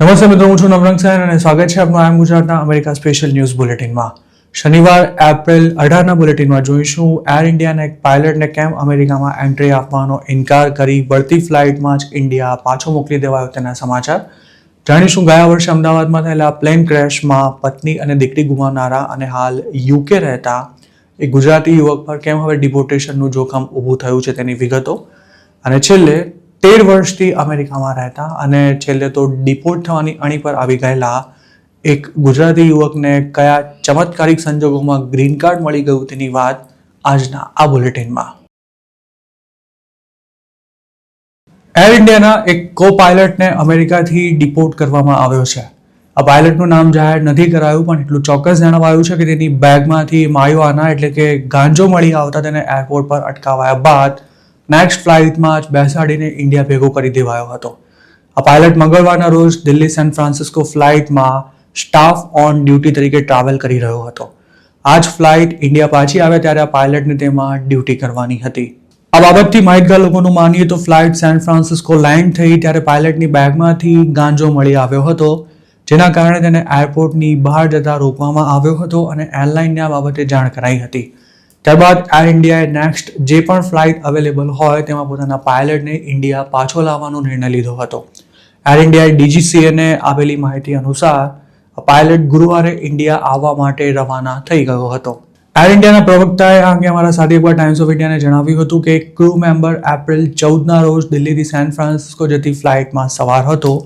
નમસ્તે મિત્રો, હું છું નવરંગ સાયન અને સ્વાગત છે આપનું આઈ એમ ગુજરાતના અમેરિકા સ્પેશિયલ ન્યૂઝ બુલેટિનમાં. શનિવાર એપ્રિલ 18ના બુલેટિનમાં જોઈશું એર ઇન્ડિયાના એક પાયલટને કેમ અમેરિકામાં એન્ટ્રી આપવાનો ઇનકાર કરી બળતી ફ્લાઇટમાં જ ઇન્ડિયા પાછો મોકલી દેવાયો તેના સમાચાર જાણીશું. ગયા વર્ષે અમદાવાદમાં થયેલા પ્લેન ક્રેશમાં પત્ની અને દીકરી ગુમાવનારા અને હાલ યુકે રહેતા એક ગુજરાતી યુવક પર કેમ હવે ડિપોર્ટેશનનું જોખમ ઊભું થયું છે તેની વિગતો, અને છેલ્લે 13 વર્ષથી અમેરિકામાં રહેતા અને છેલ્લે તો ડિપોર્ટ થવાની અણી પર આવી ગયેલા એક ગુજરાતી યુવકને કયા ચમત્કારિક સંજોગોમાં ગ્રીન કાર્ડ મળી ગયું તેની વાત આજના આ બુલેટિનમાં. એર ઇન્ડિયાના એક કો પાયલટને અમેરિકાથી ડિપોર્ટ કરવામાં આવ્યો છે. આ પાયલટનું નામ જાહેર નથી કરાયું, પણ એટલું ચોક્કસ જણાવાયું છે કે તેની બેગમાંથી મારિયુઆના એટલે કે ગાંજો મળી આવતા તેને એરપોર્ટ પર અટકાવાયા બાદ નેક્સ્ટ ફ્લાઇટમાં જ બેસાડીને ઇન્ડિયા ભેગો કરી દેવાયો હતો. આ પાયલટ મંગળવારના રોજ દિલ્હી સેન ફ્રાન્સિસ્કો ફ્લાઇટમાં સ્ટાફ ઓન ડ્યુટી તરીકે ટ્રાવેલ કરી રહ્યો હતો. આ જ ફ્લાઇટ ઇન્ડિયા પાછી આવે ત્યારે આ પાયલટને તેમાં ડ્યુટી કરવાની હતી. આ બાબતથી માહિતગાર લોકોનું માનીએ તો ફ્લાઇટ સેન ફ્રાન્સિસ્કો લેન્ડ થઈ ત્યારે પાયલટની બેગમાંથી ગાંજો મળી આવ્યો હતો, જેના કારણે તેને એરપોર્ટની બહાર જતા રોકવામાં આવ્યો હતો અને એરલાઇનને આ બાબતે જાણ કરાઈ હતી. ત્યારબાદ એર ઇન્ડિયાએ નેક્સ્ટ જે પણ ફ્લાઇટ અવેલેબલ હોય તેમાં પોતાના પાયલટને ઇન્ડિયા પાછો લાવવાનો નિર્ણય લીધો હતો. એર ઇન્ડિયાએ ડીજીસીએને આપેલી માહિતી અનુસાર પાયલટ ગુરુવારે ઇન્ડિયા આવવા માટે રવાના થઈ ગયો હતો. એર ઇન્ડિયાના પ્રવક્તાએ આ અંગે અમારા સાથી અખબાર ટાઈમ્સ ઓફ ઇન્ડિયાને જણાવ્યું હતું કે ક્રૂ મેમ્બર એપ્રિલ 14ના રોજ દિલ્હીથી સેન ફ્રાન્સિસ્કો જતી ફ્લાઇટમાં સવાર હતો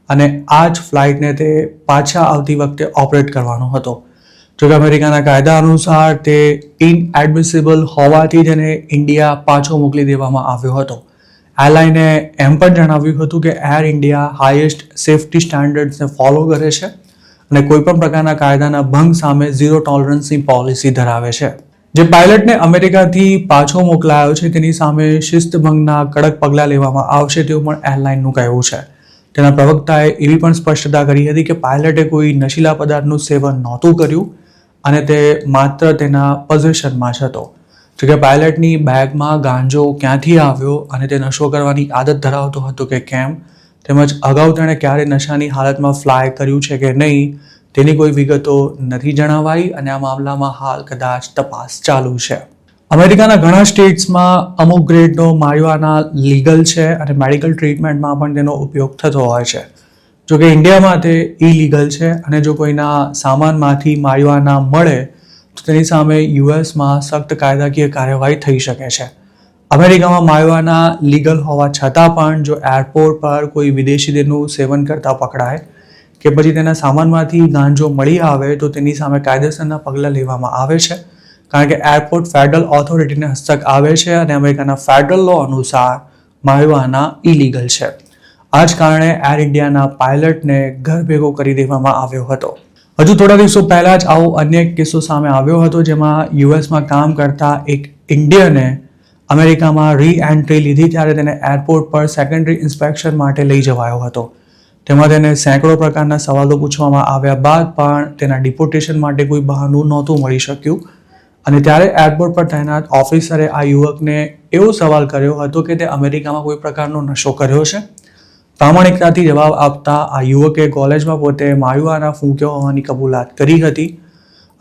અને આ જ ફ્લાઇટને તે પાછા આવતી વખતે ઓપરેટ કરવાનો હતો. જોકે અમેરિકાના કાયદા અનુસાર તે ઇનએડમિસિબલ હોવાથી તેને ઇન્ડિયા પાછો મોકલી દેવામાં આવ્યો હતો. એરલાઇને એમ પણ જણાવ્યું હતું કે એર ઇન્ડિયા હાઈએસ્ટ સેફટી સ્ટેન્ડર્ડ્સને ફોલો કરે છે અને કોઈપણ પ્રકારના કાયદાના ભંગ સામે ઝીરો ટોલરન્સની પોલિસી ધરાવે છે. જે પાયલટને અમેરિકાથી પાછો મોકલાયો છે તેની સામે શિસ્તભંગના કડક પગલાં લેવામાં આવશે તેવું પણ એરલાઇનનું કહેવું છે. તેના પ્રવક્તાએ એવી પણ સ્પષ્ટતા કરી હતી કે પાયલટે કોઈ નશીલા પદાર્થનું સેવન નહોતું કર્યું અને તે માત્ર તેના પોઝેશનમાં જ હતો. જોકે પાયલટની બેગમાં ગાંજો ક્યાંથી આવ્યો અને તે નશો કરવાની આદત ધરાવતો હતો કે કેમ, તેમજ અગાઉ તેણે ક્યારે નશાની હાલતમાં ફ્લાય કર્યું છે કે નહીં તેની કોઈ વિગતો નથી જણાવાઈ અને આ મામલામાં હાલ કદાચ તપાસ ચાલુ છે. અમેરિકાના ઘણા સ્ટેટ્સમાં અમુક ગ્રેડનો મારિયુઆના લીગલ છે અને મેડિકલ ટ્રીટમેન્ટમાં પણ તેનો ઉપયોગ થતો હોય છે. જોકે ઇન્ડિયામાં તે ઇલીગલ છે અને જો કોઈના સામાનમાંથી મારિયુઆના મળે તો તેની સામે યુએસમાં સખ્ત કાયદાકીય કાર્યવાહી થઈ શકે છે. અમેરિકામાં મારિયુઆના લીગલ હોવા છતાં પણ જો એરપોર્ટ પર કોઈ વિદેશી તેનું સેવન કરતા પકડાય કે પછી તેના સામાનમાંથી ગાંજો મળી આવે તો તેની સામે કાયદેસરના પગલાં લેવામાં આવે છે, કારણ કે એરપોર્ટ ફેડરલ ઓથોરિટીને હસ્તક આવે છે અને અમેરિકાના ફેડરલ લો અનુસાર મારિયુઆના ઇલીગલ છે. આ જ કારણે એર ઇન્ડિયાના પાયલટને ઘર ભેગો કરી દેવામાં આવ્યો હતો. હજુ થોડા દિવસો પહેલા જ આવો અન્ય એક કિસ્સો સામે આવ્યો હતો, જેમાં યુએસમાં કામ કરતા એક ઇન્ડિયને અમેરિકામાં રી એન્ટ્રી લીધી ત્યારે તેને એરપોર્ટ પર સેકન્ડરી ઇન્સ્પેક્શન માટે લઈ જવાયો હતો. તેમાં તેને સેંકડો પ્રકારના સવાલો પૂછવામાં આવ્યા બાદ પણ તેના ડિપોર્ટેશન માટે કોઈ બહાનું નહોતું મળી શક્યું અને ત્યારે એરપોર્ટ પર તૈનાત ઓફિસરે આ યુવકને એવો સવાલ કર્યો હતો કે તે અમેરિકામાં કોઈ પ્રકારનો નશો કર્યો છે. પ્રામાણિકતાથી જવાબ આપતા આ યુવકે કોલેજમાં પોતે મારિયુઆના ફૂંક્યો હોવાની કબૂલાત કરી હતી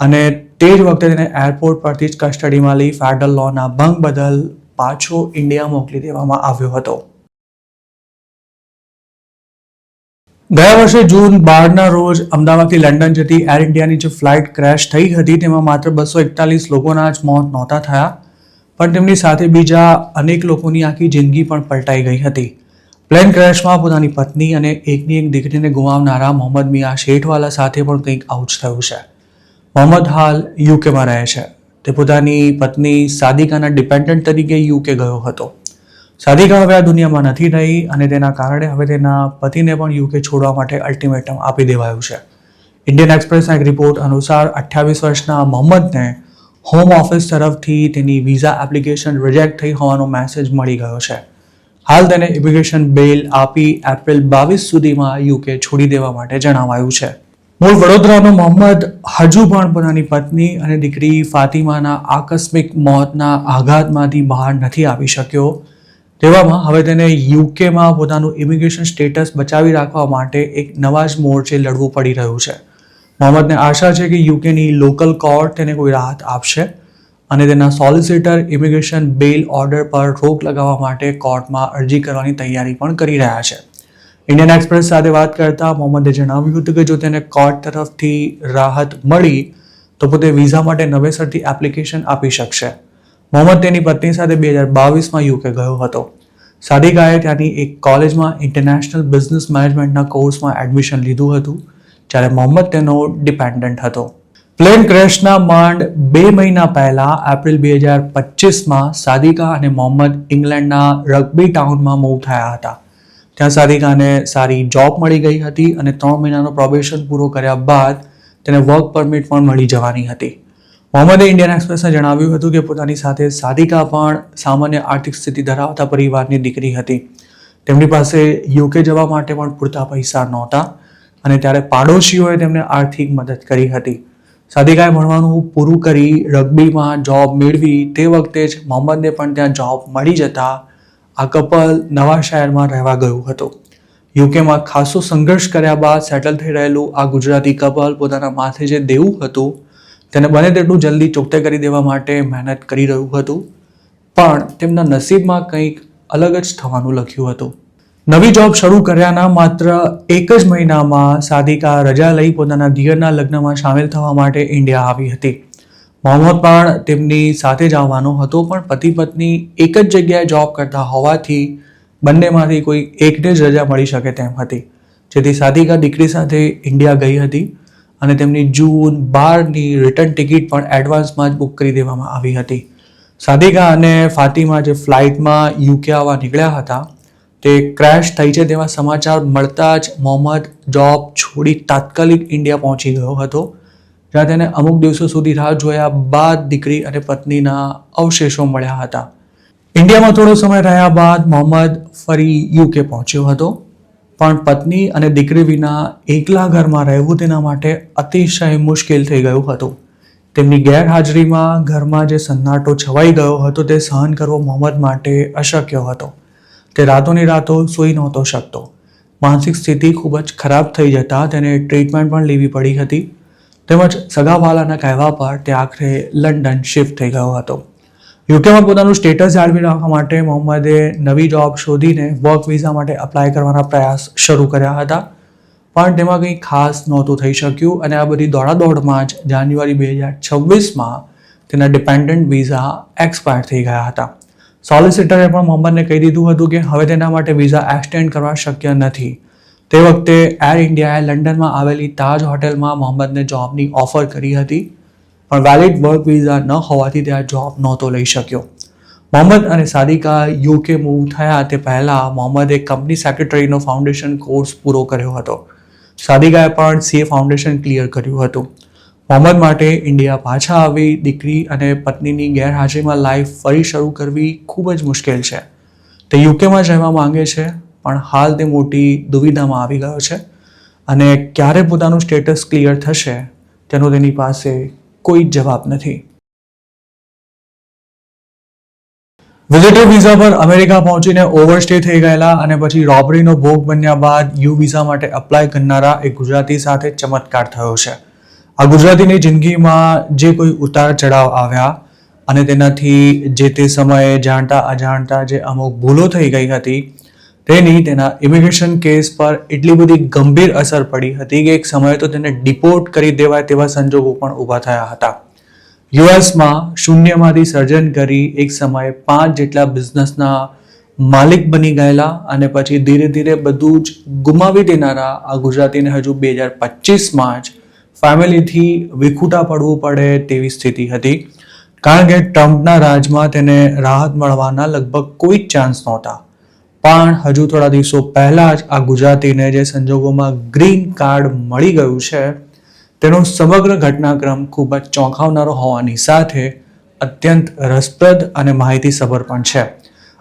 અને તે જ વખતે તેને એરપોર્ટ પરથી જ કસ્ટડીમાં લઈ ફેડરલ લોના ભંગ બદલ પાછો ઇન્ડિયા મોકલી દેવામાં આવ્યો હતો. ગયા વર્ષે જૂન 12ના રોજ અમદાવાદથી લંડન જતી એર ઇન્ડિયાની જે ફ્લાઇટ ક્રેશ થઈ હતી તેમાં માત્ર 241 લોકોના જ મોત નહોતા થયા, પણ તેમની સાથે બીજા અનેક લોકોની આખી જિંદગી પણ પલટાઈ ગઈ હતી. પ્લેન ક્રેશમાં પોતાની પત્ની અને એકની એક દીકરીને ગુમાવનારા મોહમ્મદ મિયા શેઠવાલા સાથે પણ કંઈક આવું જ થયું છે. મોહમ્મદ હાલ યુકેમાં રહે છે. તે પોતાની પત્ની સાદિકાના ડિપેન્ડન્ટ તરીકે યુકે ગયો હતો. સાદિકા હવે આ દુનિયામાં નથી રહી અને તેના કારણે હવે તેના પતિને પણ યુકે છોડવા માટે અલ્ટિમેટમ આપી દેવાયું છે. ઇન્ડિયન એક્સપ્રેસના એક રિપોર્ટ અનુસાર 28 વર્ષના મોહમ્મદને હોમ ઓફિસ તરફથી તેની વિઝા એપ્લિકેશન રિજેક્ટ થઈ હોવાનો મેસેજ મળી ગયો છે. હાલ તેને ઇમિગ્રેશન બેલ આપી એપ્રિલ 22 સુધીમાં યુકે છોડી દેવા માટે જણાવાયું છે. મૂળ વડોદરાનો મોહમ્મદ હજુ પણ પોતાની પત્ની અને દીકરી ફાતિમાના આકસ્મિક મોતના આઘાતમાંથી બહાર નથી આવી શક્યો. તેવામાં હવે તેને યુકેમાં પોતાનું ઇમિગ્રેશન સ્ટેટસ બચાવી રાખવા માટે એક નવા જ મોરચે લડવું પડી રહ્યું છે. મોહમ્મદને આશા છે કે યુકેની લોકલ કોર્ટ તેને કોઈ રાહત આપશે અને તેના સોલિસિટર ઇમિગ્રેશન બેલ ઓર્ડર પર રોક લગાવવા માટે કોર્ટમાં અરજી કરવાની તૈયારી પણ કરી રહ્યા છે. ઇન્ડિયન એક્સપ્રેસ સાથે વાત કરતા મોહમ્મદે જણાવ્યું હતું કે જો તેને કોર્ટ તરફથી રાહત મળી તો પોતે વિઝા માટે નવેસરથી એપ્લિકેશન આપી શકશે. મોહમ્મદ તેની પત્ની સાથે 2022માં યુકે ગયો હતો. સાદિકાએ ત્યાંની એક કોલેજમાં ઇન્ટરનેશનલ બિઝનેસ મેનેજમેન્ટના કોર્સમાં એડમિશન લીધું હતું, જ્યારે મોહમ્મદ તેનો ડિપેન્ડન્ટ હતો. પ્લેન ક્રેશના માંડ 2 મહિના પહેલા એપ્રિલ 2025માં સાદિકા અને મોહમ્મદ ઇંગ્લેન્ડના રગ્બી ટાઉનમાં મૂવ થયા હતા. ત્યાં સાદિકાને સારી જોબ મળી ગઈ હતી અને 3 મહિનાનો પ્રોબેશન પૂરો કર્યા બાદ તેને વર્ક પરમિટ પણ મળી જવાની હતી. મોહમ્મદે ઇન્ડિયન એક્સપ્રેસને જણાવ્યું હતું કે પોતાની સાથે સાદિકા પણ સામાન્ય આર્થિક સ્થિતિ ધરાવતા પરિવારની દીકરી હતી. તેમની પાસે યુકે જવા માટે પણ પૂરતા પૈસા નહોતા અને ત્યારે પાડોશીઓએ તેમને આર્થિક મદદ કરી હતી. સાદિકાએ ભણવાનું પૂરું કરી રગ્બીમાં જોબ મેળવી તે વખતે જ મોહમ્મદને પણ ત્યાં જોબ મળી જતા આ કપલ નવા શહેરમાં રહેવા ગયું હતું. યુકેમાં ખાસો સંઘર્ષ કર્યા બાદ સેટલ થઈ રહેલું આ ગુજરાતી કપલ પોતાના માથે જે દેવું હતું તેને બને તેટલું જલ્દી ચૂકતે કરી દેવા માટે મહેનત કરી રહ્યું હતું, પણ તેમના નસીબમાં કંઈક અલગ જ થવાનું લખ્યું હતું. નવી જોબ શરૂ કર્યાના માત્ર 1 જ મહિનામાં સાદિકા રજા લઈ પોતાના દિયરના લગ્નમાં સામેલ થવા માટે ઇન્ડિયા આવી હતી. મોહમ્મદ પણ તેમની સાથે જ આવવાનો હતો, પણ પતિ પત્ની એક જ જગ્યાએ જોબ કરતા હોવાથી બંનેમાંથી કોઈ એકને જ રજા મળી શકે તેમ હતી, જેથી સાદિકા દીકરી સાથે ઇન્ડિયા ગઈ હતી અને તેમની જૂન 12ની રિટર્ન ટિકિટ પણ એડવાન્સમાં જ બુક કરી દેવામાં આવી હતી. સાદિકા અને ફાતિમા જે ફ્લાઇટમાં યુકે આવવા નીકળ્યા હતા તે ક્રેશ થઈ છે તેવા સમાચાર મળતા જ મોહમ્મદ જોબ છોડી તાત્કાલિક ઇન્ડિયા પહોંચી ગયો હતો, જ્યાં તેને અમુક દિવસો સુધી રાહ જોયા બાદ દીકરી અને પત્નીના અવશેષો મળ્યા હતા. ઇન્ડિયામાં થોડો સમય રહ્યા બાદ મોહમ્મદ ફરી યુકે પહોંચ્યો હતો, પણ પત્ની અને દીકરી વિના એકલા ઘરમાં રહેવું તેના માટે અતિશય મુશ્કેલ થઈ ગયું હતું. તેમની ગેરહાજરીમાં ઘરમાં જે સન્નાટો છવાઈ ગયો હતો તે સહન કરવો મોહમ્મદ માટે અશક્ય હતો. તે રાતોની રાતો સૂઈ નહોતો શકતો. માનસિક સ્થિતિ ખૂબ જ ખરાબ થઈ જતા તેને ટ્રીટમેન્ટ પણ લેવી પડી હતી, તેમજ સગાવાલાના કહેવા પર તે આખરે લંડન શિફ્ટ થઈ ગયો હતો. યુકેમાં પોતાનું સ્ટેટસ જાળવી રાખવા માટે મોહમ્મદે નવી જોબ શોધીને વર્ક વિઝા માટે અપ્લાય કરવાના પ્રયાસ શરૂ કર્યા હતા, પણ તેમાં કંઈ ખાસ નહોતું થઈ શક્યું અને આ બધી દોડાદોડમાં જ જાન્યુઆરી 2026માં તેના ડિપેન્ડન્ટ વિઝા એક્સપાયર થઈ ગયા હતા. સોલિસિટરે પણ મોહમ્મદને કહી દીધું હતું કે હવે તેના માટે વિઝા એક્સટેન્ડ કરવા શક્ય નથી. તે વખતે એર ઇન્ડિયાએ લંડનમાં આવેલી તાજ હોટેલમાં મોહમ્મદને જોબની ઓફર કરી હતી, પણ વેલિડ વર્ક વિઝા ન હોવાથી તે આ જોબ નહોતો લઈ શક્યો. મોહમ્મદ અને સાદિકા યુકે મૂવ થયા તે પહેલાં મોહમ્મદે કંપની સેક્રેટરીનો ફાઉન્ડેશન કોર્સ પૂરો કર્યો હતો. સાદિકાએ પણ સીએ ફાઉન્ડેશન ક્લિયર કર્યું હતું. મોહમ્મદ માટે ઇન્ડિયા પાછા આવી દીકરી અને પત્નીની ગેરહાજરીમાં લાઈફ ફરી શરૂ કરવી ખૂબ જ મુશ્કેલ છે. તે યુકેમાં જ રહેવા માંગે છે, પણ હાલ તે મોટી દુવિધામાં આવી ગયો છે અને ક્યારે પોતાનું સ્ટેટસ ક્લિયર થશે તેનો તેની પાસે કોઈ જવાબ નથી. વિઝિટર વિઝા પર અમેરિકા પહોંચીને ઓવરસ્ટે થઈ ગયેલા અને પછી રોબરીનો ભોગ બન્યા બાદ યુ વિઝા માટે અપ્લાય કરનારા એક ગુજરાતી સાથે ચમત્કાર થયો છે. આ ગુજરાતીની જિંદગીમાં જે કોઈ ઉતાર ચઢાવ આવ્યા અને તેનાથી જે તે સમયે જાણતા અજાણતા જે અમુક ભૂલો થઈ ગઈ હતી તેની તેના ઇમિગ્રેશન કેસ પર એટલી બધી ગંભીર અસર પડી હતી કે એક સમયે તો તેને ડિપોર્ટ કરી દેવાય તેવા સંજોગો પણ ઊભા થયા હતા. યુએસમાં શૂન્યમાંથી સર્જન કરી એક સમયે 5 જેટલા બિઝનેસના માલિક બની ગયેલા અને પછી ધીરે ધીરે બધું જ ગુમાવી દેનારા આ ગુજરાતીને હજુ 2025માં જ ફેમિલીથી વિખૂટા પડવું પડે તેવી સ્થિતિ હતી, કારણ કે ટ્રમ્પના રાજમાં તેને રાહત મળવાના લગભગ કોઈ જ ચાન્સ નહોતા. પણ હજુ થોડા દિવસો પહેલાં જ આ ગુજરાતીને જે સંજોગોમાં ગ્રીન કાર્ડ મળી ગયું છે તેનો સમગ્ર ઘટનાક્રમ ખૂબ જ ચોંકાવનારો હોવાની સાથે અત્યંત રસપ્રદ અને માહિતીસભર પણ છે.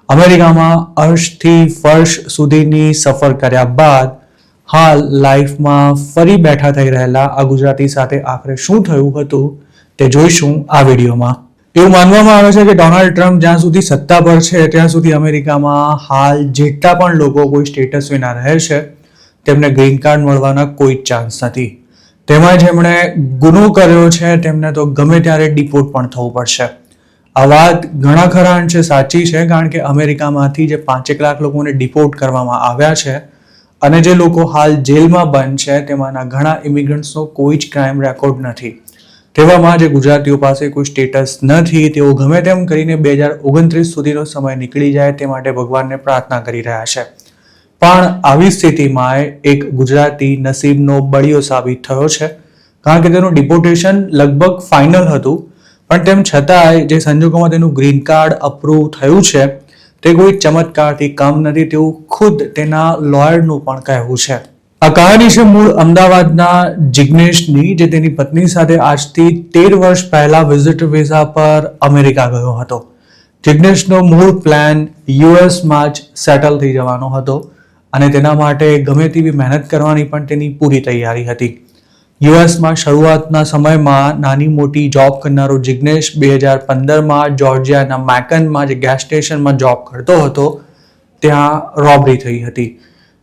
અમેરિકામાં અર્શથી ફર્શ સુધીની સફર કર્યા બાદ હાલ લાઈફમાં ફરી બેઠા થઈ રહેલા આ ગુજરાતી સાથે આખરે શું થયું હતું તે જોઈશું આ વિડીયોમાં. એવું માનવામાં આવે છે કે ડોનાલ્ડ ટ્રમ્પ જ્યાં સુધી સત્તા પર છે ત્યાં સુધી અમેરિકામાં હાલ જેટલા પણ લોકો કોઈ સ્ટેટસ વિના રહે છે તેમને ગ્રીન કાર્ડ મળવાના કોઈ જ ચાન્સ નથી. તેમાં જેમણે ગુનો કર્યો છે તેમને તો ગમે ત્યારે ડિપોર્ટ પણ થવું પડશે. આ વાત ઘણા ખરા અંશે સાચી છે, કારણ કે અમેરિકામાંથી જે 5 લાખ લોકોને ડિપોર્ટ કરવામાં આવ્યા છે અને જે લોકો હાલ જેલમાં બંધ છે તેમાંના ઘણા ઇમિગ્રન્ટ્સનો કોઈ જ ક્રાઇમ રેકોર્ડ નથી. તેવામાં જે ગુજરાતીઓ પાસે કોઈ સ્ટેટસ નથી તેઓ ગમે તેમ કરીને 2029 સુધીનો સમય નીકળી જાય તે માટે ભગવાનને પ્રાર્થના કરી રહ્યા છે. પણ આવી સ્થિતિમાં એક ગુજરાતી નસીબનો બળિયો સાબિત થયો છે, કારણ કે તેનું ડિપોર્ટેશન લગભગ ફાઇનલ હતું, પણ તેમ છતાંય જે સંજોગોમાં તેનું ગ્રીન કાર્ડ અપ્રૂવ થયું છે તે કોઈ ચમત્કારથી કમ નથી તેવું ખુદ તેના લોયરનું પણ કહેવું છે. આ કહાની છે મૂળ અમદાવાદના જિગ્નેશની, જે તેની પત્ની સાથે આજથી 13 વર્ષ પહેલા વિઝિટર વિઝા પર અમેરિકા ગયો હતો. જિગ્નેશનો મૂળ પ્લાન યુએસમાં જ સેટલ થઈ જવાનો હતો અને તેના માટે ગમે તેવી મહેનત કરવાની પણ તેની પૂરી તૈયારી હતી. યુએસમાં શરૂઆતના સમયમાં નાની મોટી જોબ કરનારો જિગ્નેશ 2015માં જોર્જિયાના મેકનમાં જે ગેસ સ્ટેશનમાં જોબ કરતો હતો ત્યાં રોબરી થઈ હતી.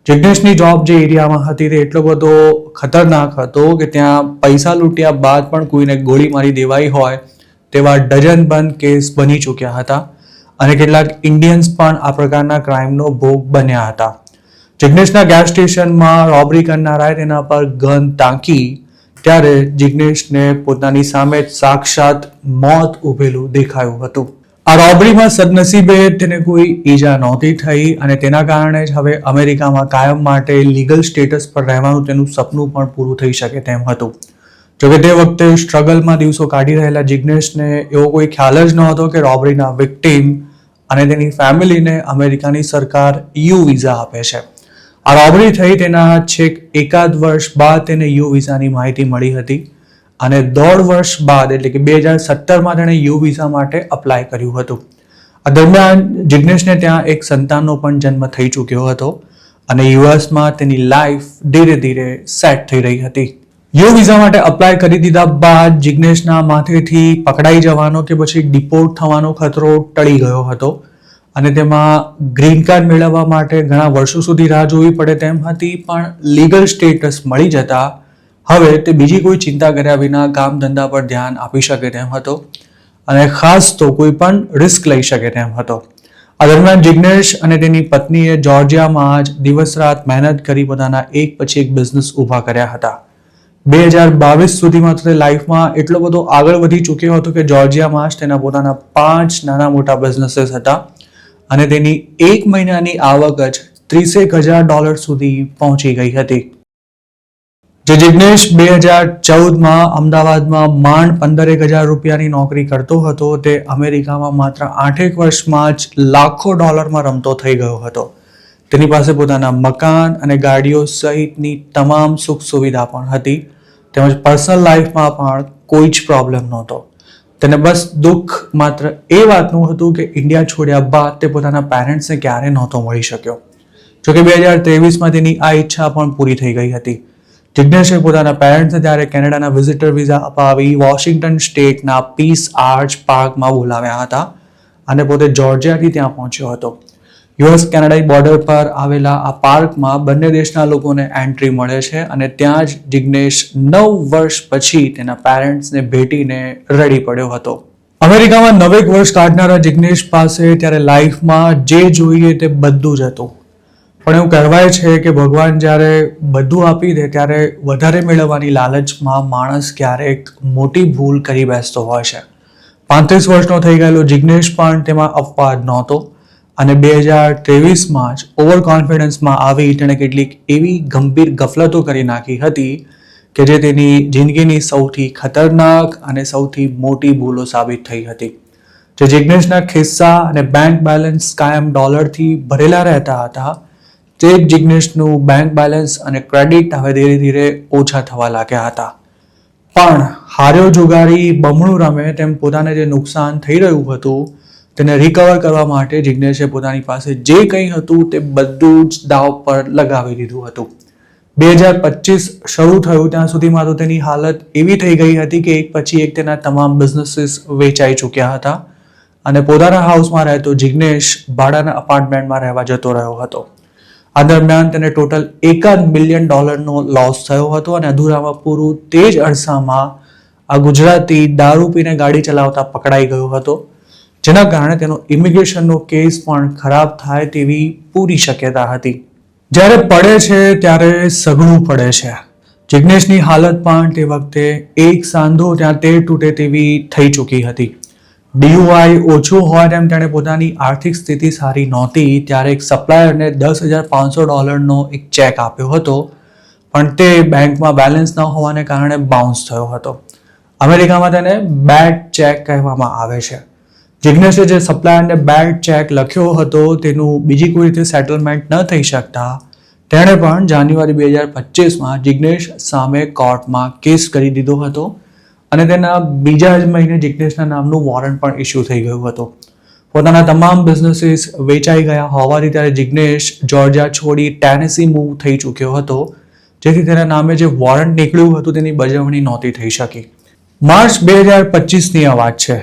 જિગ્નેશની જોબ જે એરિયામાં હતી તે એટલો બધો ખતરનાક હતો કે ત્યાં પૈસા લૂંટ્યા બાદ પણ કોઈને ગોળી મારી દેવાઈ હોય તેવા ડઝનબંધ કેસ બની ચૂક્યા હતા અને કેટલાક ઇન્ડિયન્સ પણ આ પ્રકારના ક્રાઇમનો ભોગ બન્યા હતા. જિગ્નેશના ગેસ સ્ટેશનમાં રોબરી કરનારાએ તેના પર ગન તાંકી ત્યારે જિગ્નેશને પોતાની સામે સાક્ષાત મોત ઉભેલું દેખાયું હતું. આ રોબરીમાં સદનસીબે તેને કોઈ ઈજા નહોતી થઈ અને તેના કારણે જ હવે અમેરિકામાં કાયમ માટે લીગલ સ્ટેટસ પર રહેવાનું તેનું સપનું પણ પૂરું થઈ શકે તેમ હતું. જોકે તે વખતે સ્ટ્રગલમાં દિવસો કાઢી રહેલા જિગ્નેશને એવો કોઈ ખ્યાલ જ નહોતો કે રોબરીના વિક્ટીમ અને તેની ફેમિલીને અમેરિકાની સરકાર યુ વિઝા આપે છે. આ રોબરી થઈ તેના છેક એકાદ વર્ષ બાદ તેને યુ વિઝાની માહિતી મળી હતી અને 1.5 વર્ષ બાદ એટલે કે 2017માં તેણે યુ વિઝા માટે અપ્લાય કર્યું હતું. આ દરમિયાન જિગ્નેશને ત્યાં એક સંતાનનો પણ જન્મ થઈ ચૂક્યો હતો અને યુએસમાં તેની લાઈફ ધીરે ધીરે સેટ થઈ રહી હતી. યુ વિઝા માટે અપ્લાય કરી દીધા બાદ જિગ્નેશના માથેથી પકડાઈ જવાનો કે પછી ડિપોર્ટ થવાનો ખતરો ટળી ગયો હતો અને તેમાં ગ્રીન કાર્ડ મેળવવા માટે ઘણા વર્ષો સુધી રાહ જોવી પડે તેમ હતી, પણ લીગલ સ્ટેટસ મળી જતા હવે તે બીજી કોઈ ચિંતા કર્યા વિના કામ ધંધા પર ધ્યાન આપી શકે તેમ હતો અને ખાસ તો કોઈ પણ રિસ્ક લઈ શકે તેમ હતો. આ દરમિયાન જિગ્નેશ અને તેની પત્નીએ જોર્જિયામાં જ દિવસ રાત મહેનત કરી પોતાના એક પછી એક બિઝનેસ ઊભા કર્યા હતા. 2022 સુધીમાં તો તે લાઈફમાં એટલો બધો આગળ વધી ચૂક્યો હતો કે જોર્જિયામાં જ તેના પોતાના 5 નાના મોટા બિઝનેસીસ હતા અને તેની એક મહિનાની આવક જ $30,000 સુધી પહોંચી ગઈ હતી. જે જિગ્નેશ 2014માં અમદાવાદમાં માંડ 15,000 રૂપિયાની નોકરી કરતો હતો તે અમેરિકામાં માત્ર 8 વર્ષમાં જ લાખો ડોલરમાં રમતો થઈ ગયો હતો. તેની પાસે પોતાના મકાન અને ગાડીઓ સહિતની તમામ સુખ સુવિધા પણ હતી, તેમજ પર્સનલ લાઈફમાં પણ કોઈ જ પ્રોબ્લેમ નહોતો. તેને બસ દુઃખ માત્ર એ વાતનું હતું કે ઇન્ડિયા છોડ્યા બાદ તે પોતાના પેરેન્ટ્સને ક્યારે નહોતો મળી શક્યો. જોકે 2023માં તેની આ ઈચ્છા પણ પૂરી થઈ ગઈ હતી. જિગ્નેશે પોતાના પેરેન્ટ્સને ત્યારે કેનેડાના વિઝિટર વિઝા અપાવી વોશિંગ્ટન સ્ટેટના પીસ આર્ચ પાર્કમાં બોલાવ્યા હતા અને પોતે જોર્જિયાથી ત્યાં પહોંચ્યો હતો. યુએસ કેનેડા બોર્ડર પર આવેલા આ પાર્કમાં બંને દેશના લોકોને એન્ટ્રી મળે છે અને ત્યાં જ જિગ્નેશ 9 વર્ષ પછી તેના પેરેન્ટ્સને ભેટીને રડી પડ્યો હતો. અમેરિકામાં 9 વર્ષ કાઢનારા જિગ્નેશ પાસે ત્યારે લાઈફમાં જે જોઈએ તે બધું જ હતું, પણ એવું કહેવાય છે કે ભગવાન જ્યારે બધું આપી દે ત્યારે વધારે મેળવવાની લાલચમાં માણસ ક્યારેક મોટી ભૂલ કરી બેસતો હોય છે. 35 વર્ષનો થઈ ગયેલો જિગ્નેશ પણ તેમાં અપવાદ નહોતો અને 2023માં જ ઓવર કોન્ફિડન્સમાં આવી તેણે કેટલીક એવી ગંભીર ગફલતો કરી નાખી હતી કે જે તેની જિંદગીની સૌથી ખતરનાક અને સૌથી મોટી ભૂલો સાબિત થઈ હતી. જે જિગ્નેશના ખિસ્સા અને બેંક બેલેન્સ કાયમ ડોલરથી ભરેલા રહેતા હતા તે જ જિગ્નેશનું બેંક બેલેન્સ અને ક્રેડિટ હવે ધીરે ધીરે ઓછા થવા લાગ્યા હતા. પણ હાર્યો જુગારી બમણું રમે તેમ પોતાને જે નુકસાન થઈ રહ્યું હતું તેને રિકવર કરવા માટે જિગ્નેશે પોતાની પાસે જે કંઈ હતું તે બધું જ દાવ પર લગાવી દીધું હતું. 2025 શરૂ થયું ત્યાં સુધીમાં તો તેની હાલત એવી થઈ ગઈ હતી કે એક પછી એક તેના તમામ બિઝનેસીસ વેચાઈ ચૂક્યા હતા અને પોતાના હાઉસમાં રહેતો જિગ્નેશ ભાડાના અપાર્ટમેન્ટમાં રહેવા જતો રહ્યો હતો. આ દરમિયાન તેને ટોટલ $1 મિલિયન લોસ થયો હતો અને અધૂરામાં પૂરું તે જ અરસામાં આ ગુજરાતી દારૂ પીને ગાડી ચલાવતા પકડાઈ ગયો હતો, જેના કારણે તેનો ઇમિગ્રેશનનો કેસ પણ ખરાબ થાય તેવી પૂરી શક્યતા હતી. જ્યારે પડે છે ત્યારે સઘળું પડે છે. જિગ્નેશની હાલત પણ તે વખતે એક સાંધો ત્યાં તેર તૂટે તેવી થઈ ચૂકી હતી. DUI ઓછું હોય તેમ તેણે પોતાની આર્થિક સ્થિતિ સારી નહોતી ત્યારે એક સપ્લાયરને $10,500 એક ચેક આપ્યો હતો, પણ તે બેંકમાં બેલેન્સ ન હોવાને કારણે બાઉન્સ થયો હતો. અમેરિકામાં તેને બેડ ચેક કહેવામાં આવે છે. જિગ્નેશે જે સપ્લાયરને બેડ ચેક લખ્યો હતો તેનું બીજી કોઈ રીતે સેટલમેન્ટ ન થઈ શકતા તેણે પણ જાન્યુઆરી 2025માં જિગ્નેશ સામે કોર્ટમાં કેસ કરી દીધો હતો અને તેના બીજા જ મહિને જિગ્નેશના નામનું વોરંટ પણ ઇસ્યુ થઈ ગયું હતું. પોતાના તમામ બિઝનેસીસ વેચાઈ ગયા હોવાથી ત્યારે જિગ્નેશ જોર્જિયા છોડી ટેનેસી મૂવ થઈ ચૂક્યો હતો, જેથી તેના નામે જે વોરંટ નીકળ્યું હતું તેની બજવણી નહોતી થઈ શકી. માર્ચ 2025ની આ વાત છે.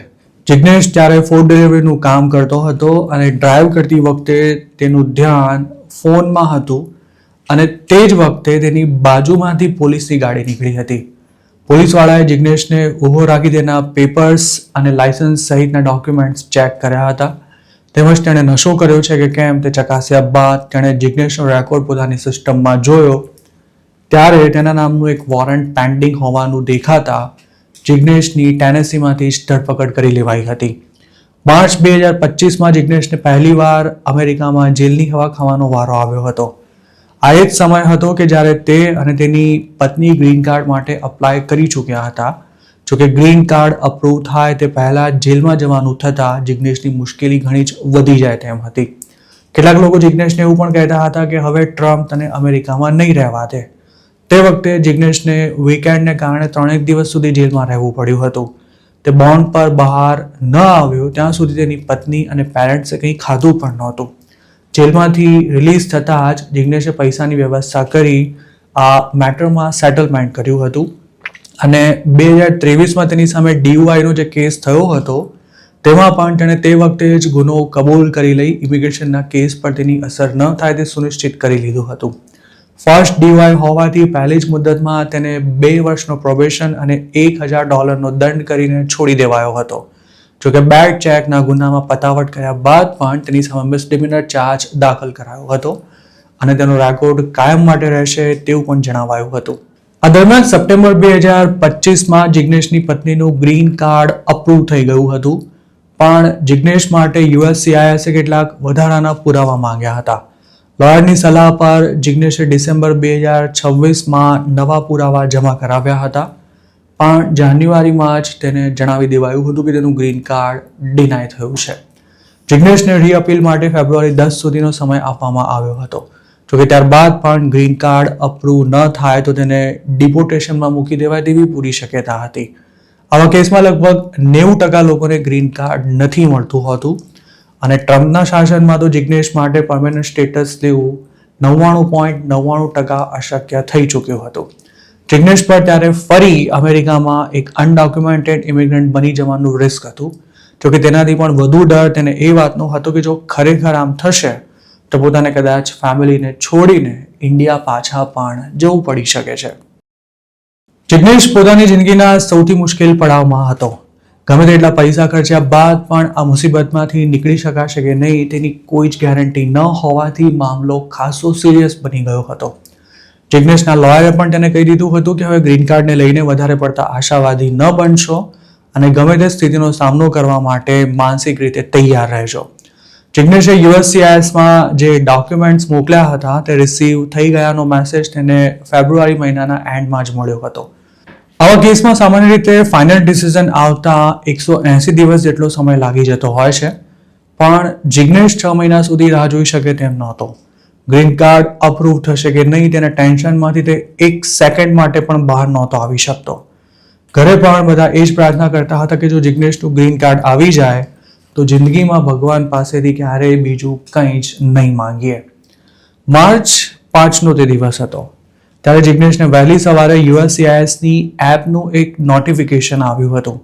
જિગ્નેશ ત્યારે ફૂડ ડિલિવરીનું કામ કરતો હતો અને ડ્રાઈવ કરતી વખતે તેનું ધ્યાન ફોનમાં હતું અને તે જ વખતે તેની બાજુમાંથી પોલીસની ગાડી નીકળી હતી. પોલીસવાળાએ જિગ્નેશને ઊભો રાખી તેના પેપર્સ અને લાયસન્સ સહિતના ડોક્યુમેન્ટ્સ ચેક કર્યા હતા. તેમજ તેણે નશો કર્યો છે કે કેમ તે ચકાસ્યા બાદ તેણે જિગ્નેશનો રેકોર્ડ પોતાની સિસ્ટમમાં જોયો ત્યારે તેના નામનું એક વોરંટ પેન્ડિંગ હોવાનું દેખાતા જિગ્નેશની ટેનેસીમાંથી જ ધરપકડ કરી લેવાઈ હતી. માર્ચ 2025માં જિગ્નેશને પહેલીવાર અમેરિકામાં જેલની હવા ખાવાનો વારો આવ્યો હતો. આ એ જ સમય હતો કે જ્યારે તે અને તેની પત્ની ગ્રીન કાર્ડ માટે અપ્લાય કરી ચૂક્યા હતા. જોકે ગ્રીન કાર્ડ અપ્રૂવ થાય તે પહેલા જેલમાં જવાનું થતાં જિગ્નેશની મુશ્કેલી ઘણી જ વધી જાય તેમ હતી. કેટલાક લોકો જિગ્નેશને એવું પણ કહેતા હતા કે હવે ટ્રમ્પ તને અમેરિકામાં નહીં રહેવા દે. તે વખતે જિગ્નેશને વીકેન્ડને કારણે 3 દિવસ સુધી જેલમાં રહેવું પડ્યું હતું. તે બોન્ડ પર બહાર ન આવ્યો ત્યાં સુધી તેની પત્ની અને પેરેન્ટ્સે કંઈ ખાધું પણ નહોતું. જેલમાંથી રિલીઝ થતાં જ જિગ્નેશે પૈસાની વ્યવસ્થા કરી આ મેટરમાં સેટલમેન્ટ કર્યું હતું અને 2023માં તેની સામે DUIનો જે કેસ થયો હતો તેમાં પણ તેણે તે વખતે જ ગુનો કબૂલ કરી લઈ ઇમિગ્રેશનના કેસ પર તેની અસર ન થાય તે સુનિશ્ચિત કરી લીધું હતું. ફર્સ્ટ DUI હોવાથી પહેલી જ મુદ્દતમાં તેને 2 વર્ષનો પ્રોબેશન અને $1,000નો દંડ કરીને છોડી દેવાયો હતો. જોકે બેડ ચેકના ગુનામાં પતાવટ કર્યા બાદ પણ તેની સામે મિસડિમિનર ચાર્જ દાખલ કરાયો હતો અને તેનો રેકોર્ડ કાયમ માટે રહેશે તેવું પણ જણાવાયું હતું. આ દરમિયાન સપ્ટેમ્બર 2025માં જિગ્નેશની પત્નીનું ગ્રીન કાર્ડ અપ્રૂવ થઈ ગયું હતું, પણ જિગ્નેશ માટે USCISએ કેટલાક વધારાના પુરાવા માંગ્યા હતા. લોયરની સલાહ પર જિગ્નેશે ડિસેમ્બર 2026માં નવા પુરાવા જમા કરાવ્યા હતા, પણ જાન્યુઆરીમાં જ તેને જણાવી દેવાયું હતું કે તેનું ગ્રીન કાર્ડ ડિનાય થયું છે. જિગ્નેશને રીઅપીલ માટે ફેબ્રુઆરી 10 સુધીનો સમય આપવામાં આવ્યો હતો. જોકે ત્યારબાદ પણ ગ્રીન કાર્ડ અપ્રૂવ ન થાય તો તેને ડિપોર્ટેશનમાં મૂકી દેવાય તેવી પૂરી શક્યતા હતી. આવા કેસમાં લગભગ 90% લોકોને ગ્રીન કાર્ડ નથી મળતું હોતું અને ટ્રમ્પના શાસનમાં તો જિગ્નેશ માટે પરમેનન્ટ સ્ટેટસ લેવું 99.99% અશક્ય થઈ ચૂક્યું હતું. જિગ્નેશ પર ત્યારે ફરી અમેરિકામાં એક અનડોક્યુમેન્ટેડ ઇમિગ્રન્ટ બની જવાનું રિસ્ક હતું. જોકે તેનાથી પણ વધુ ડર તેને એ વાતનો હતો કે જો ખરેખર આમ થશે તો પોતાને કદાચ ફેમિલીને છોડીને ઇન્ડિયા પાછા પણ જવું પડી શકે છે. જિગ્નેશ પોતાની જિંદગીના સૌથી મુશ્કેલ પડાવમાં હતો. ગમે તેટલા પૈસા ખર્ચ્યા બાદ પણ આ મુસીબતમાંથી નીકળી શકાશે કે નહીં તેની કોઈ જ ગેરંટી ન હોવાથી મામલો ખાસો સિરિયસ બની ગયો હતો. જિગ્નેશના લોયરે પણ તેને કહી દીધું હતું કે હવે ગ્રીન કાર્ડને લઈને વધારે પડતા આશાવાદી ન બનશો અને ગમે તે સ્થિતિનો સામનો કરવા માટે માનસિક રીતે તૈયાર રહેજો. જિગ્નેશે USCISમાં જે ડોક્યુમેન્ટ્સ મોકલ્યા હતા તે રિસીવ થઈ ગયાનો મેસેજ તેને ફેબ્રુઆરી મહિનાના એન્ડમાં જ મળ્યો હતો. આવા કેસમાં સામાન્ય રીતે ફાઇનલ ડિસિઝન આવતા 180 દિવસ જેટલો સમય લાગી જતો હોય છે, પણ જિગ્નેશ 6 મહિના સુધી રાહ જોઈ શકે તેમ નહોતો. ગ્રીન કાર્ડ અપ્રૂવ થશે કે નહીં તેના ટેન્શનમાંથી તે 1 સેકન્ડ માટે પણ બહાર નહોતો આવી શકતો. ઘરે પણ બધા એ જ પ્રાર્થના કરતા હતા કે જો જિગ્નેશનું ગ્રીન કાર્ડ આવી જાય તો જિંદગીમાં ભગવાન પાસેથી ક્યારેય બીજું કંઈ જ નહીં માંગીએ. માર્ચ 5નો તે દિવસ હતો. ત્યારે જિગ્નેશને વહેલી સવારે USCISની એપનું એક નોટિફિકેશન આવ્યું હતું.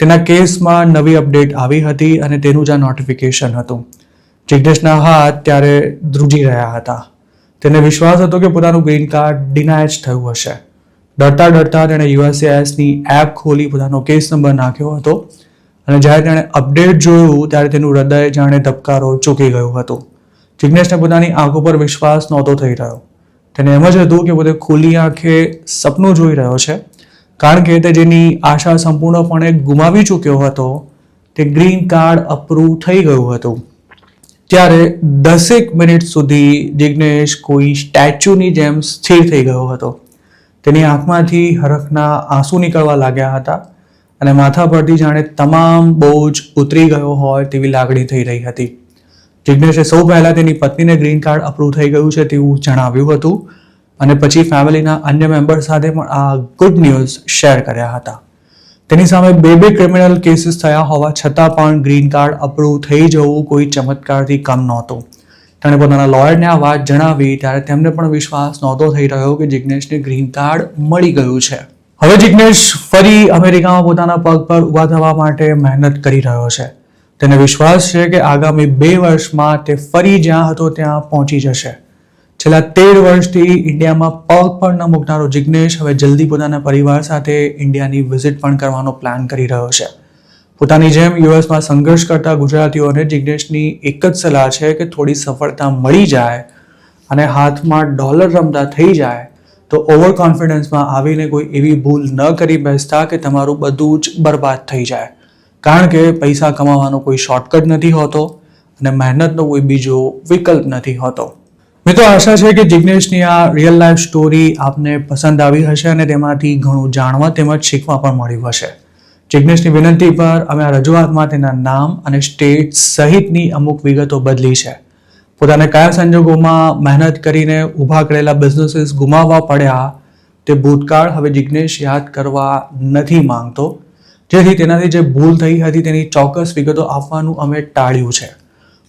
તેના કેસમાં નવી અપડેટ આવી હતી અને તેનું જ આ નોટિફિકેશન હતું. જિગ્નેશના હાથ ત્યારે ધ્રુજી રહ્યા હતા. તેને વિશ્વાસ હતો કે પોતાનું ગ્રીન કાર્ડ ડિનાય જ થયું હશે. ડરતા તેણે USCISની એપ ખોલી પોતાનો કેસ નંબર નાખ્યો હતો અને જ્યારે તેણે અપડેટ જોયું ત્યારે તેનું હૃદય જાણે ધબકારો ચૂકી ગયું હતું. જિગ્નેશને પોતાની આંખો પર વિશ્વાસ નહોતો થઈ રહ્યો. તેને એમ જ હતું કે પોતે ખુલ્લી આંખે સપનું જોઈ રહ્યો છે, કારણ કે તે જેની આશા સંપૂર્ણપણે ગુમાવી ચૂક્યો હતો તે ગ્રીન કાર્ડ અપ્રૂવ થઈ ગયું હતું. ત્યારે 10 મિનિટ સુધી જિગ્નેશ કોઈ સ્ટેચ્યુની જેમ સ્થિર થઈ ગયો હતો. તેની આંખમાંથી હરખના આંસુ નીકળવા લાગ્યા હતા અને માથા પરથી જાણે તમામ બોજ ઉતરી ગયો હોય તેવી લાગણી થઈ રહી હતી. જિગ્નેશે સૌ પહેલા તેની પત્નીને ગ્રીન કાર્ડ અપ્રૂવ થઈ ગયું છે તેવું જણાવ્યું હતું અને પછી ફેમિલીના અન્ય મેમ્બર સાથે પણ આ ગુડ ન્યૂઝ શેર કર્યા હતા. તેની સામે બે ક્રિમિનલ કેસીસ થયા હોવા છતાં પણ ગ્રીન કાર્ડ અપ્રૂવ થઈ જવું કોઈ ચમત્કારથી કમ નહોતું. તેણે પોતાના લોયરને આ વાત જણાવી ત્યારે તેમને પણ વિશ્વાસ નહોતો થઈ રહ્યો કે જિગ્નેશને ગ્રીન કાર્ડ મળી ગયું છે. હવે જિગ્નેશ ફરી અમેરિકામાં પોતાના પગ પર ઊભા થવા માટે મહેનત કરી રહ્યો છે. તેને વિશ્વાસ છે કે આગામી 2 વર્ષમાં તે ફરી જ્યાં હતો ત્યાં પહોંચી જશે. છેલ્લા 13 વર્ષથી ઇન્ડિયામાં પગ પણ ન મૂકનારો જિગ્નેશ હવે જલ્દી પોતાના પરિવાર સાથે ઇન્ડિયાની વિઝિટ પણ કરવાનો પ્લાન કરી રહ્યો છે. પોતાની જેમ યુએસમાં સંઘર્ષ કરતા ગુજરાતીઓને જિગ્નેશની એક જ સલાહ છે કે થોડી સફળતા મળી જાય અને હાથમાં ડોલર રમતા થઈ જાય તો ઓવર કોન્ફિડન્સમાં આવીને કોઈ એવી ભૂલ ન કરી બેસતા કે તમારું બધું જ બરબાદ થઈ જાય. કારણ કે પૈસા કમાવાનો કોઈ શોર્ટકટ નથી હોતો અને મહેનતનો કોઈ બીજો વિકલ્પ નથી હોતો. મિત્રો, આશા છે કે જિગ્નેશની આ રિયલ લાઈફ સ્ટોરી આપને પસંદ આવી હશે અને તેમાંથી ઘણું જાણવા તેમજ શીખવા પણ મળ્યું હશે. જિગ્નેશની વિનંતી પર અમે આ રજૂઆતમાં તેના નામ અને સ્ટેટ સહિતની અમુક વિગતો બદલી છે. પોતાને કયા સંજોગોમાં મહેનત કરીને ઊભા કરેલા બિઝનેસીસ ગુમાવવા પડ્યા તે ભૂતકાળ હવે જિગ્નેશ યાદ કરવા નથી માંગતો, જેથી તેનાથી જે ભૂલ થઈ હતી તેની ચોક્કસ વિગતો આપવાનું અમે ટાળ્યું છે.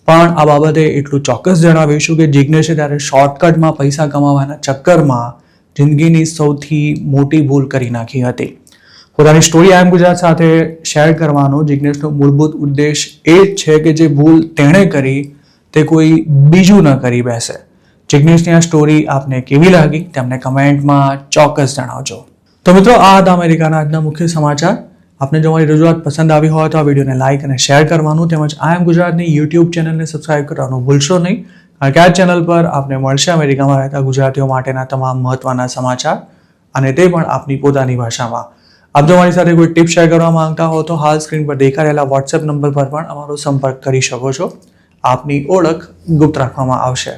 પણ આ બાબતે એટલું ચોક્કસ જણાવીશું કે જિગ્નેશે ત્યારે શોર્ટકટમાં પૈસા કમાવાના ચક્કરમાં જિંદગીની સૌથી મોટી ભૂલ કરી નાખી હતી. પોતાની સ્ટોરી આઈ એમ ગુજરાત સાથે શેર કરવાનો જિગ્નેશનો મૂળભૂત ઉદ્દેશ એ જ છે કે જે ભૂલ તેણે કરી તે કોઈ બીજું ન કરી બેસે. જિગ્નેશની આ સ્ટોરી આપને કેવી લાગી તેમને કમેન્ટમાં ચોક્કસ જણાવજો. તો મિત્રો, આ હતા અમેરિકાના આજના મુખ્ય સમાચાર. આપને જો મારી રજૂઆત પસંદ આવી હોય તો આ વિડીયોને લાઇક અને શેર કરવાનું તેમજ આઈ એમ ગુજરાતની YouTube ચેનલને સબસ્ક્રાઇબ કરવાનું ભૂલશો નહીં, કારણ કે આ ચેનલ પર આપને મળશે અમેરિકામાં રહેતા ગુજરાતીઓ માટેના તમામ મહત્વના સમાચાર અને તે પણ આપની પોતાની ભાષામાં. આપ જો મારી સાથે કોઈ ટિપ શેર કરવા માંગતા હો તો હાલ સ્ક્રીન પર દેખાઈ રહેલા WhatsApp નંબર પર પણ અમારો સંપર્ક કરી શકો છો. આપની ઓળખ ગુપ્ત રાખવામાં આવશે.